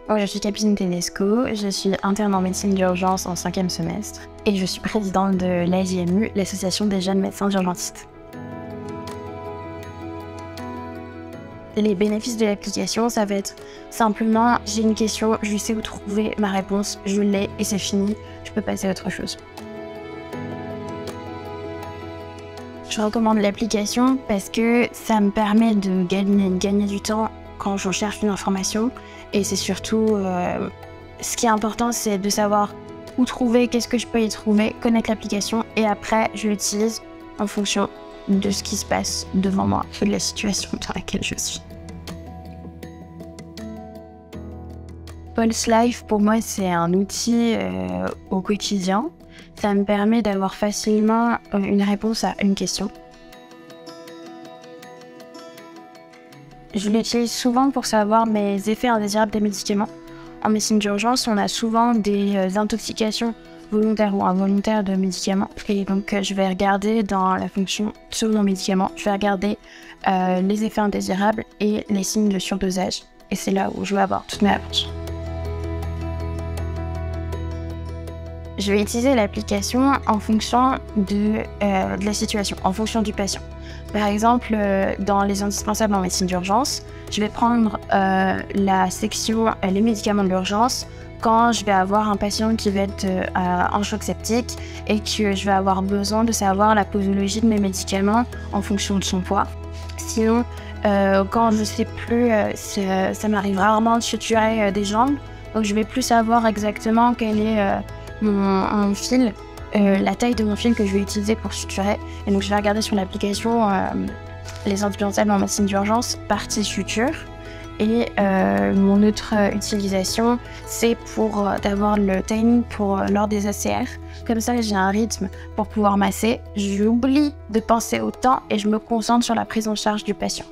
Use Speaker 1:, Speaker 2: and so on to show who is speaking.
Speaker 1: Donc, je suis Capucine Tedesco, je suis interne en médecine d'urgence en 5e semestre et je suis présidente de l'AJMU, l'association des jeunes médecins d'urgentistes. Les bénéfices de l'application, ça va être simplement, j'ai une question, je sais où trouver ma réponse, je l'ai et c'est fini, je peux passer à autre chose. Je recommande l'application parce que ça me permet de gagner du temps quand je cherche une information et c'est surtout, ce qui est important, c'est de savoir où trouver, qu'est-ce que je peux y trouver, connaître l'application et après je l'utilise en fonction de ce qui se passe devant moi et de la situation dans laquelle je suis. Pulse Life, pour moi, c'est un outil au quotidien. Ça me permet d'avoir facilement une réponse à une question. Je l'utilise souvent pour savoir mes effets indésirables des médicaments. En médecine d'urgence, on a souvent des intoxications volontaires ou involontaires de médicaments. Et donc, je vais regarder dans la fonction sur mon médicament, je vais regarder les effets indésirables et les signes de surdosage. Et c'est là où je vais avoir toutes mes réponses. Je vais utiliser l'application en fonction de la situation, en fonction du patient. Par exemple, dans les indispensables en médecine d'urgence, je vais prendre la section les médicaments de l'urgence quand je vais avoir un patient qui va être en choc septique et que je vais avoir besoin de savoir la posologie de mes médicaments en fonction de son poids. Sinon, quand je ne sais plus, ça m'arrive rarement de suturer des jambes, donc je vais plus savoir exactement quel est mon fil, la taille de mon fil que je vais utiliser pour suturer. Et donc je vais regarder sur l'application les indispensables en médecine d'urgence, partie suture. Et mon autre utilisation, c'est pour d'avoir le timing pour lors des ACR. Comme ça, j'ai un rythme pour pouvoir masser. J'oublie de penser au temps et je me concentre sur la prise en charge du patient.